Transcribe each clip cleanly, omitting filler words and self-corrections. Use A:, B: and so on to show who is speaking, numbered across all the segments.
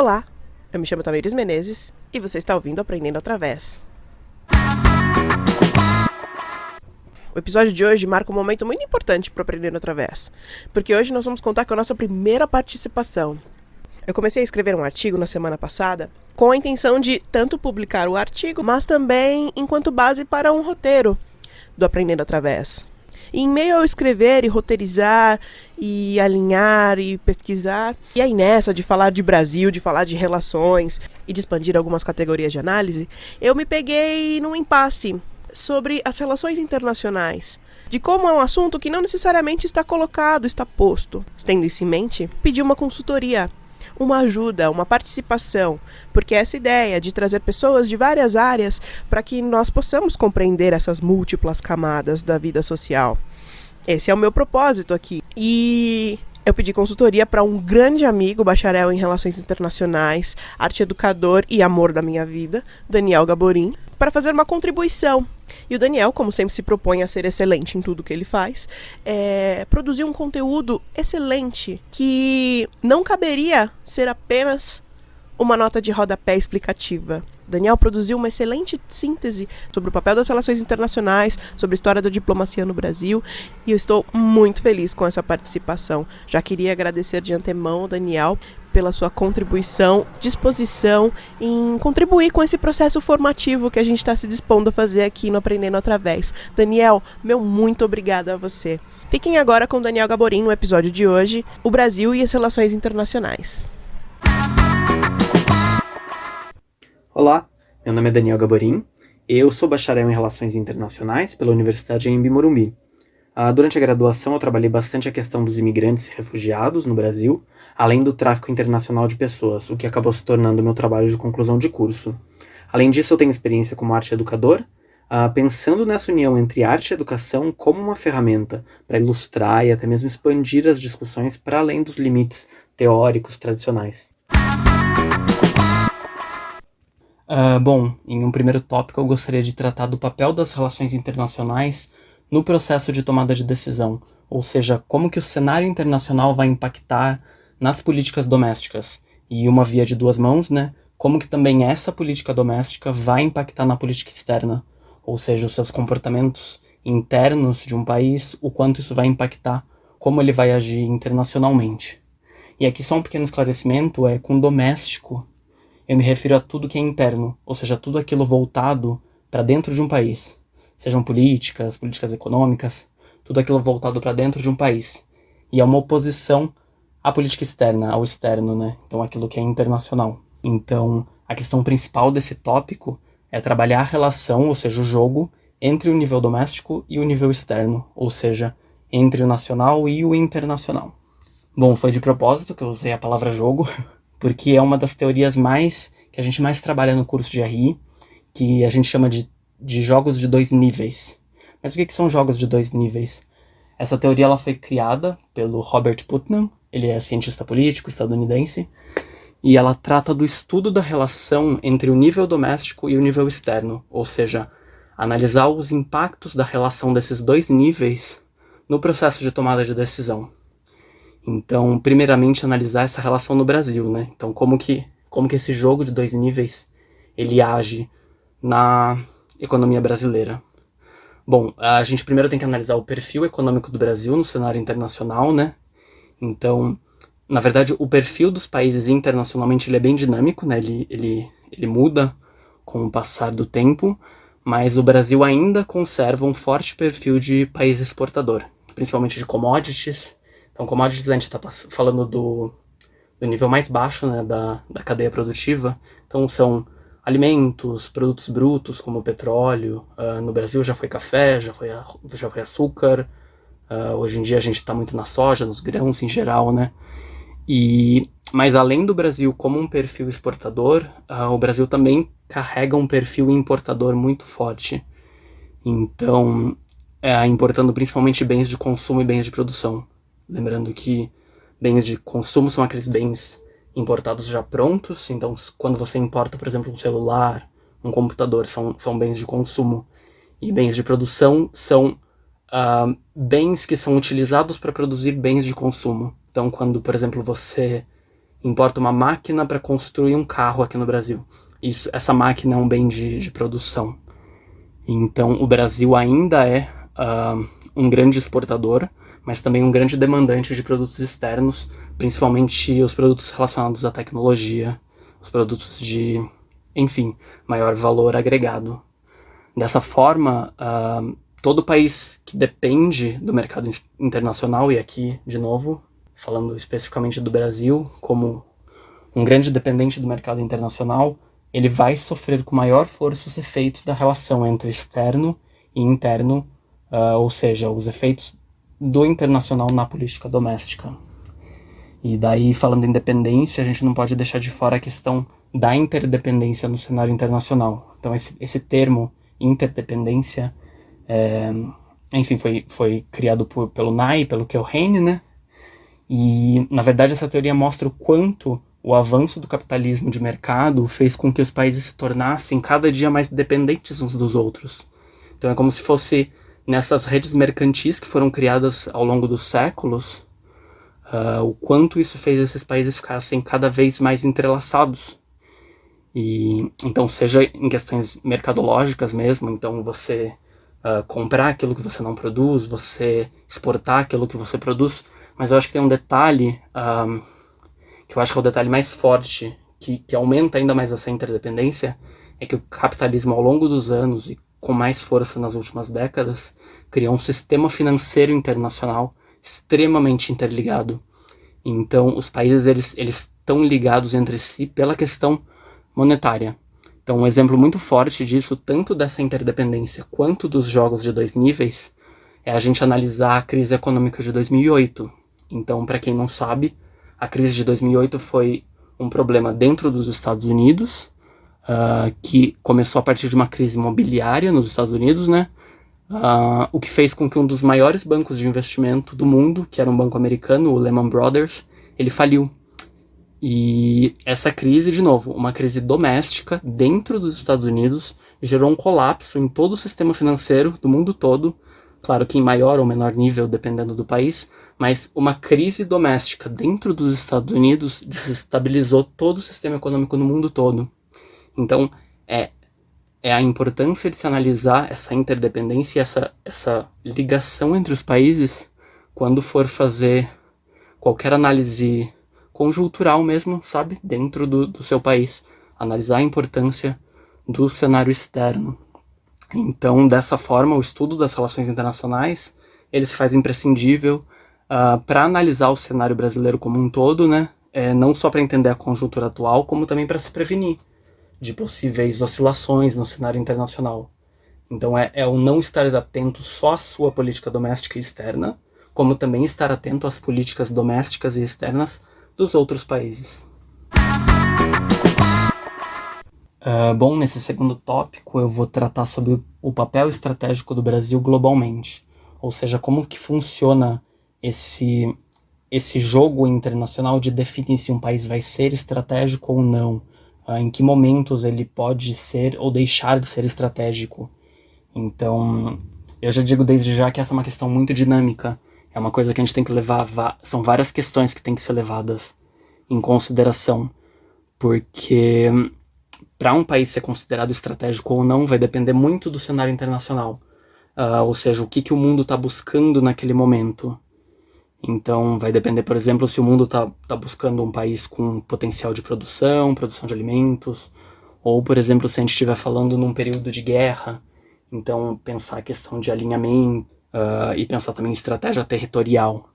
A: Olá, eu me chamo Tamires Menezes e você está ouvindo Aprendendo Através. O episódio de hoje marca um momento muito importante para o Aprendendo Através, porque hoje nós vamos contar com a nossa primeira participação. Eu comecei a escrever um artigo na semana passada com a intenção de tanto publicar o artigo, mas também enquanto base para um roteiro do Aprendendo Através. E em meio ao escrever e roteirizar e alinhar e pesquisar, e aí nessa de falar de Brasil, de falar de relações e de expandir algumas categorias de análise, eu me peguei num impasse sobre as relações internacionais, de como é um assunto que não necessariamente está colocado, está posto. Tendo isso em mente, pedi uma consultoria, uma ajuda, uma participação, porque essa ideia de trazer pessoas de várias áreas para que nós possamos compreender essas múltiplas camadas da vida social. Esse é o meu propósito aqui. E eu pedi consultoria para um grande amigo, bacharel em Relações Internacionais, arte educador e amor da minha vida, Daniel Gaborim, para fazer uma contribuição. E o Daniel, como sempre se propõe a ser excelente em tudo que ele faz, produziu um conteúdo excelente que não caberia ser apenas uma nota de rodapé explicativa. Daniel produziu uma excelente síntese sobre o papel das relações internacionais, sobre a história da diplomacia no Brasil, e eu estou muito feliz com essa participação. Já queria agradecer de antemão, Daniel, pela sua contribuição, disposição em contribuir com esse processo formativo que a gente está se dispondo a fazer aqui no Aprendendo Através. Daniel, meu muito obrigada a você. Fiquem agora com Daniel Gaborim no episódio de hoje, o Brasil e as relações internacionais.
B: Olá, meu nome é Daniel Gaborim, eu sou bacharel em Relações Internacionais pela Universidade Anhembi Morumbi. Durante a graduação eu trabalhei bastante a questão dos imigrantes e refugiados no Brasil, além do tráfico internacional de pessoas, o que acabou se tornando meu trabalho de conclusão de curso. Além disso, eu tenho experiência como arte educador, pensando nessa união entre arte e educação como uma ferramenta para ilustrar e até mesmo expandir as discussões para além dos limites teóricos tradicionais. Bom, em um primeiro tópico eu gostaria de tratar do papel das relações internacionais no processo de tomada de decisão, ou seja, como que o cenário internacional vai impactar nas políticas domésticas. E uma via de duas mãos, né? Como que também essa política doméstica vai impactar na política externa, ou seja, os seus comportamentos internos de um país, o quanto isso vai impactar, como ele vai agir internacionalmente. E aqui só um pequeno esclarecimento, com doméstico, eu me refiro a tudo que é interno, ou seja, tudo aquilo voltado para dentro de um país. Sejam políticas econômicas, tudo aquilo voltado para dentro de um país. E é uma oposição à política externa, ao externo, né? Então aquilo que é internacional. Então a questão principal desse tópico é trabalhar a relação, ou seja, o jogo, entre o nível doméstico e o nível externo, ou seja, entre o nacional e o internacional. Bom, foi de propósito que eu usei a palavra jogo, porque é uma das teorias que a gente mais trabalha no curso de RI, que a gente chama de jogos de dois níveis. Mas o que são jogos de dois níveis? Essa teoria ela foi criada pelo Robert Putnam, ele é cientista político estadunidense, e ela trata do estudo da relação entre o nível doméstico e o nível externo, ou seja, analisar os impactos da relação desses dois níveis no processo de tomada de decisão. Então, primeiramente, analisar essa relação no Brasil, né? Então, como que esse jogo de dois níveis, ele age na economia brasileira. Bom, a gente primeiro tem que analisar o perfil econômico do Brasil no cenário internacional, né? Então, na verdade, o perfil dos países internacionalmente ele é bem dinâmico, né? Ele muda com o passar do tempo, mas o Brasil ainda conserva um forte perfil de país exportador, principalmente de commodities. Então, commodities a gente está falando do nível mais baixo, né, da cadeia produtiva. Então, são alimentos, produtos brutos, como petróleo. No Brasil já foi café, já foi açúcar. Hoje em dia a gente está muito na soja, nos grãos em geral, né? Mas além do Brasil como um perfil exportador, o Brasil também carrega um perfil importador muito forte. Então, importando principalmente bens de consumo e bens de produção. Lembrando que bens de consumo são aqueles bens importados já prontos, então quando você importa, por exemplo, um celular, um computador, são bens de consumo. E bens de produção são bens que são utilizados para produzir bens de consumo. Então quando, por exemplo, você importa uma máquina para construir um carro aqui no Brasil. Essa máquina é um bem de produção. Então, o Brasil ainda é um grande exportador, mas também um grande demandante de produtos externos, principalmente os produtos relacionados à tecnologia, os produtos de, enfim, maior valor agregado. Dessa forma, todo país que depende do mercado internacional, e aqui, de novo, falando especificamente do Brasil, como um grande dependente do mercado internacional, ele vai sofrer com maior força os efeitos da relação entre externo e interno, ou seja, os efeitos do internacional na política doméstica. E daí, falando em dependência, a gente não pode deixar de fora a questão da interdependência no cenário internacional. Então, esse termo, interdependência, enfim, foi criado pelo Nye, pelo Keohane, né? E, na verdade, essa teoria mostra o quanto o avanço do capitalismo de mercado fez com que os países se tornassem cada dia mais dependentes uns dos outros. Então, é como se fosse nessas redes mercantis que foram criadas ao longo dos séculos, o quanto isso fez esses países ficassem cada vez mais entrelaçados. E então, seja em questões mercadológicas mesmo, então você comprar aquilo que você não produz, você exportar aquilo que você produz, mas eu acho que tem um detalhe, que eu acho que é o detalhe mais forte, que aumenta ainda mais essa interdependência, é que o capitalismo ao longo dos anos, e com mais força nas últimas décadas, criou um sistema financeiro internacional extremamente interligado. Então, os países eles estão ligados entre si pela questão monetária. Então, um exemplo muito forte disso, tanto dessa interdependência quanto dos jogos de dois níveis, é a gente analisar a crise econômica de 2008. Então, para quem não sabe, a crise de 2008 foi um problema dentro dos Estados Unidos, que começou a partir de uma crise imobiliária nos Estados Unidos, né? O que fez com que um dos maiores bancos de investimento do mundo, que era um banco americano, o Lehman Brothers, ele faliu. E essa crise, de novo, uma crise doméstica dentro dos Estados Unidos, gerou um colapso em todo o sistema financeiro do mundo todo, claro que em maior ou menor nível, dependendo do país, mas uma crise doméstica dentro dos Estados Unidos desestabilizou todo o sistema econômico no mundo todo. Então, é a importância de se analisar essa interdependência e essa ligação entre os países quando for fazer qualquer análise conjuntural mesmo, sabe? Dentro do seu país. Analisar a importância do cenário externo. Então, dessa forma, o estudo das relações internacionais, ele se faz imprescindível para analisar o cenário brasileiro como um todo, né? Não só para entender a conjuntura atual, como também para se prevenir de possíveis oscilações no cenário internacional. Então é o não estar atento só à sua política doméstica e externa, como também estar atento às políticas domésticas e externas dos outros países. Bom, nesse segundo tópico eu vou tratar sobre o papel estratégico do Brasil globalmente, ou seja, como que funciona esse jogo internacional de definir se um país vai ser estratégico ou não, em que momentos ele pode ser ou deixar de ser estratégico. Então, eu já digo desde já que essa é uma questão muito dinâmica, é uma coisa que a gente tem que levar, são várias questões que têm que ser levadas em consideração, porque para um país ser considerado estratégico ou não vai depender muito do cenário internacional, ou seja, o que o mundo está buscando naquele momento. Então vai depender, por exemplo, se o mundo está buscando um país com potencial de produção de alimentos, ou, por exemplo, se a gente estiver falando num período de guerra, então pensar a questão de alinhamento e pensar também em estratégia territorial.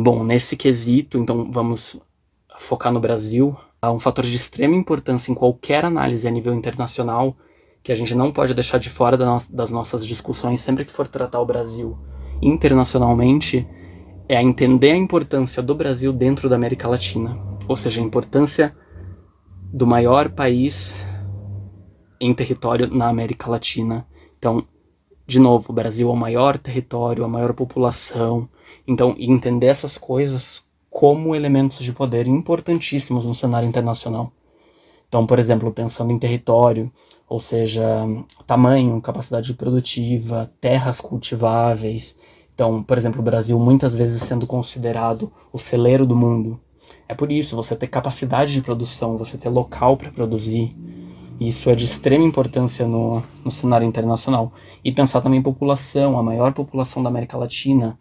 B: Bom, nesse quesito, então vamos focar no Brasil. Um fator de extrema importância em qualquer análise a nível internacional, que a gente não pode deixar de fora das nossas discussões sempre que for tratar o Brasil internacionalmente, é entender a importância do Brasil dentro da América Latina. Ou seja, a importância do maior país em território na América Latina. Então, de novo, o Brasil é o maior território, a maior população. Então, entender essas coisas como elementos de poder importantíssimos no cenário internacional. Então, por exemplo, pensando em território, ou seja, tamanho, capacidade produtiva, terras cultiváveis. Então, por exemplo, o Brasil muitas vezes sendo considerado o celeiro do mundo. É por isso, você ter capacidade de produção, você ter local para produzir, isso é de extrema importância no cenário internacional. E pensar também em população, a maior população da América Latina.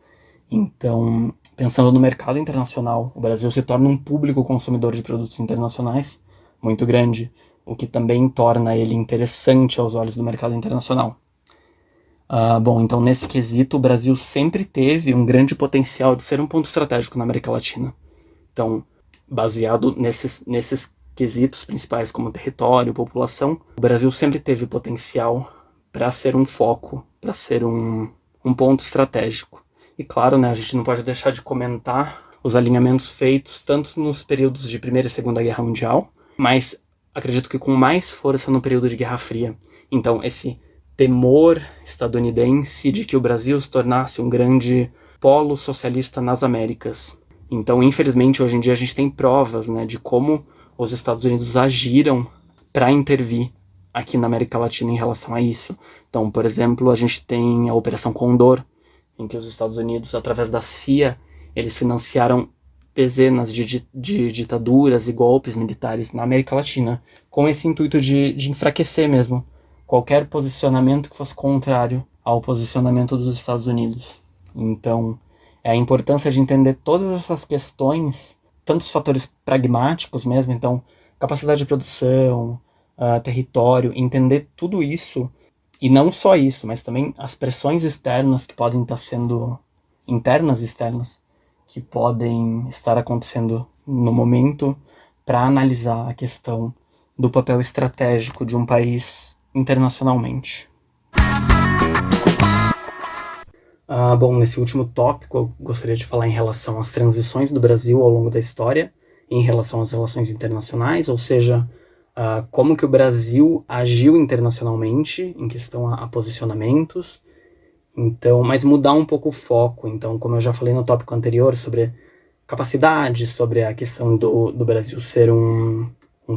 B: Então, pensando no mercado internacional, o Brasil se torna um público consumidor de produtos internacionais muito grande, o que também torna ele interessante aos olhos do mercado internacional. Bom, então nesse quesito, o Brasil sempre teve um grande potencial de ser um ponto estratégico na América Latina. Então, baseado nesses quesitos principais como território, população, o Brasil sempre teve potencial para ser um foco, para ser um ponto estratégico. E claro, né, a gente não pode deixar de comentar os alinhamentos feitos tanto nos períodos de Primeira e Segunda Guerra Mundial, mas acredito que com mais força no período de Guerra Fria. Então, esse temor estadunidense de que o Brasil se tornasse um grande polo socialista nas Américas. Então, infelizmente, hoje em dia a gente tem provas, né, de como os Estados Unidos agiram para intervir aqui na América Latina em relação a isso. Então, por exemplo, a gente tem a Operação Condor, em que os Estados Unidos, através da CIA, eles financiaram dezenas de ditaduras e golpes militares na América Latina, com esse intuito de enfraquecer mesmo qualquer posicionamento que fosse contrário ao posicionamento dos Estados Unidos. Então, é a importância de entender todas essas questões, tanto os fatores pragmáticos mesmo, então, capacidade de produção, território, entender tudo isso, e não só isso, mas também as pressões externas que podem estar sendo, internas e externas, que podem estar acontecendo no momento, para analisar a questão do papel estratégico de um país internacionalmente. Bom, nesse último tópico eu gostaria de falar em relação às transições do Brasil ao longo da história, em relação às relações internacionais, ou seja, como que o Brasil agiu internacionalmente em questão a posicionamentos. Então, mas mudar um pouco o foco. Então, como eu já falei no tópico anterior sobre capacidade, sobre a questão do Brasil ser um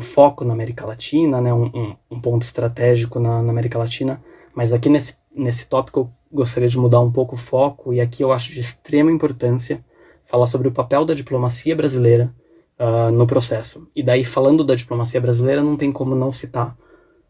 B: foco na América Latina, né, um ponto estratégico na América Latina, mas aqui nesse tópico eu gostaria de mudar um pouco o foco, e aqui eu acho de extrema importância falar sobre o papel da diplomacia brasileira no processo. E daí, falando da diplomacia brasileira, não tem como não citar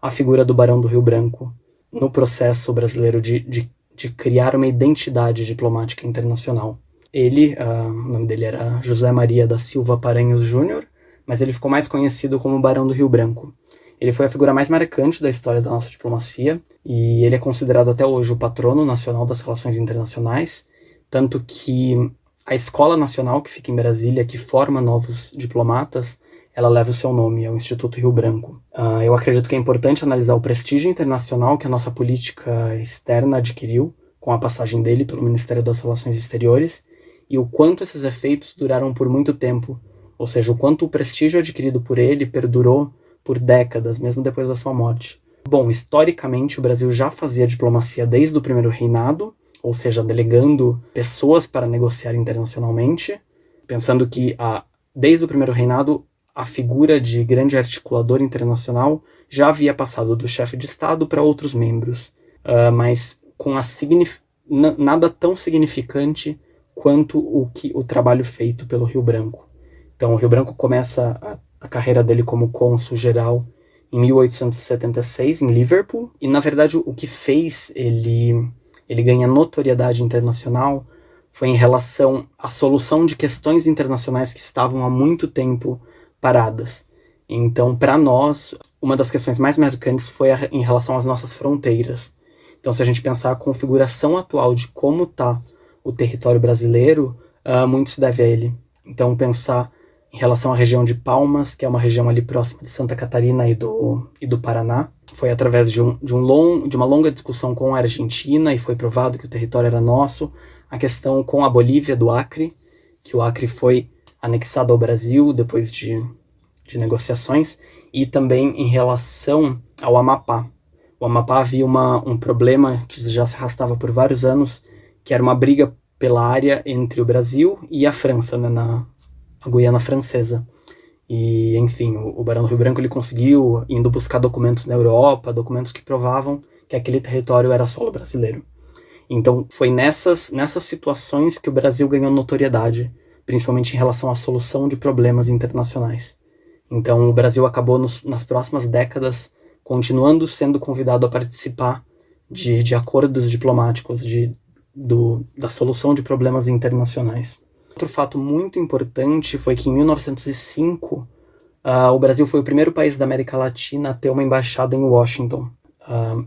B: a figura do Barão do Rio Branco no processo brasileiro de criar uma identidade diplomática internacional. Ele, o nome dele era José Maria da Silva Paranhos Júnior, mas ele ficou mais conhecido como Barão do Rio Branco. Ele foi a figura mais marcante da história da nossa diplomacia, e ele é considerado até hoje o patrono nacional das relações internacionais, tanto que a Escola Nacional, que fica em Brasília, que forma novos diplomatas, ela leva o seu nome, é o Instituto Rio Branco. Eu acredito que é importante analisar o prestígio internacional que a nossa política externa adquiriu com a passagem dele pelo Ministério das Relações Exteriores, e o quanto esses efeitos duraram por muito tempo, ou seja, o quanto o prestígio adquirido por ele perdurou por décadas, mesmo depois da sua morte. Bom, historicamente o Brasil já fazia diplomacia desde o primeiro reinado, ou seja, delegando pessoas para negociar internacionalmente, pensando que desde o primeiro reinado a figura de grande articulador internacional já havia passado do chefe de Estado para outros membros, mas com nada tão significante quanto o trabalho feito pelo Rio Branco. Então, o Rio Branco começa a carreira dele como cônsul-geral em 1876, em Liverpool, e, na verdade, o que fez ele ganhar notoriedade internacional foi em relação à solução de questões internacionais que estavam há muito tempo paradas. Então, para nós, uma das questões mais marcantes foi em relação às nossas fronteiras. Então, se a gente pensar a configuração atual de como está o território brasileiro, muito se deve a ele. Então, pensar em relação à região de Palmas, que é uma região ali próxima de Santa Catarina e do Paraná, foi através de uma longa discussão com a Argentina, e foi provado que o território era nosso. A questão com a Bolívia, do Acre, que o Acre foi anexado ao Brasil depois de negociações, e também em relação ao Amapá. O Amapá havia um problema que já se arrastava por vários anos, que era uma briga pela área entre o Brasil e a França, né, a Guiana Francesa. E, enfim, o Barão do Rio Branco ele conseguiu, indo buscar documentos na Europa, documentos que provavam que aquele território era solo brasileiro. Então, foi nessas situações que o Brasil ganhou notoriedade principalmente em relação à solução de problemas internacionais. Então, o Brasil acabou, nas próximas décadas, continuando sendo convidado a participar de acordos diplomáticos, da solução de problemas internacionais. Outro fato muito importante foi que, em 1905, o Brasil foi o primeiro país da América Latina a ter uma embaixada em Washington,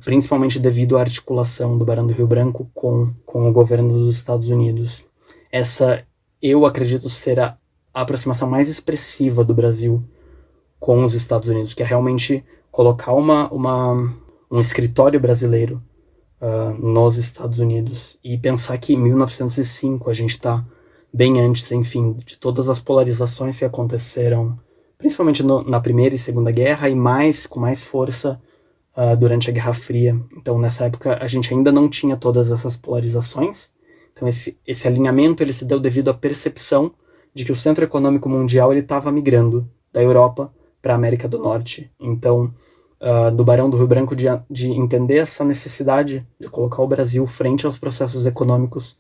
B: principalmente devido à articulação do Barão do Rio Branco com o governo dos Estados Unidos. Essa, eu acredito, ser a aproximação mais expressiva do Brasil com os Estados Unidos, que é realmente colocar um escritório brasileiro nos Estados Unidos, e pensar que em 1905 a gente está bem antes, enfim, de todas as polarizações que aconteceram, principalmente na Primeira e Segunda Guerra, e com mais força durante a Guerra Fria. Então, nessa época, a gente ainda não tinha todas essas polarizações. Então, esse alinhamento ele se deu devido à percepção de que o centro econômico mundial estava migrando da Europa para a América do Norte. Então, do Barão do Rio Branco de entender essa necessidade de colocar o Brasil frente aos processos econômicos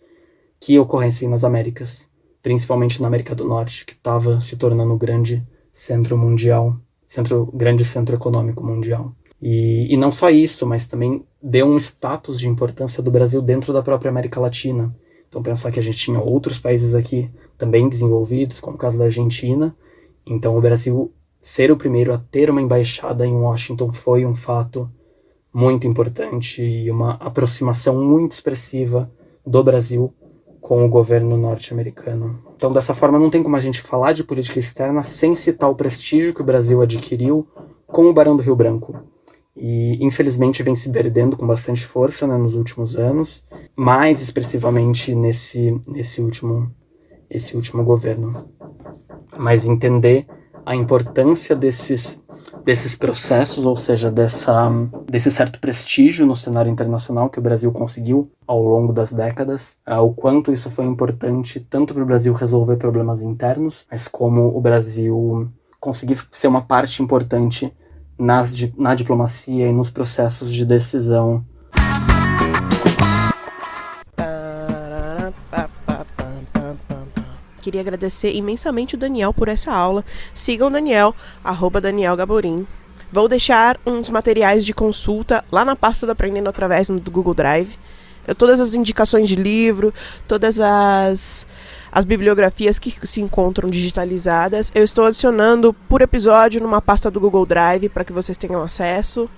B: que ocorressem nas Américas, principalmente na América do Norte, que estava se tornando um grande centro mundial, grande centro econômico mundial. E não só isso, mas também deu um status de importância do Brasil dentro da própria América Latina. Então, pensar que a gente tinha outros países aqui também desenvolvidos, como o caso da Argentina. Então, o Brasil ser o primeiro a ter uma embaixada em Washington foi um fato muito importante e uma aproximação muito expressiva do Brasil com o governo norte-americano. Então, dessa forma, não tem como a gente falar de política externa sem citar o prestígio que o Brasil adquiriu com o Barão do Rio Branco. E, infelizmente, vem se perdendo com bastante força, né, nos últimos anos, mais expressivamente nesse último governo. Mas entender a importância desses processos, ou seja, desse certo prestígio no cenário internacional que o Brasil conseguiu ao longo das décadas, o quanto isso foi importante tanto para o Brasil resolver problemas internos, mas como o Brasil conseguir ser uma parte importante na diplomacia e nos processos de decisão.
A: Queria agradecer imensamente o Daniel por essa aula. Sigam o Daniel, @DanielGaborim. Vou deixar uns materiais de consulta lá na pasta do Aprendendo Através do Google Drive. Todas as indicações de livro, todas as bibliografias que se encontram digitalizadas, eu estou adicionando por episódio numa pasta do Google Drive para que vocês tenham acesso.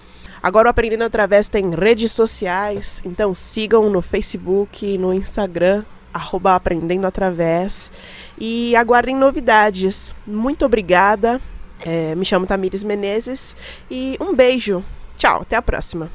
A: Agora o Aprendendo Através tem redes sociais, então sigam no Facebook, no Instagram, @Aprendendo Através, e aguardem novidades. Muito obrigada, me chamo Tamires Menezes e um beijo. Tchau, até a próxima.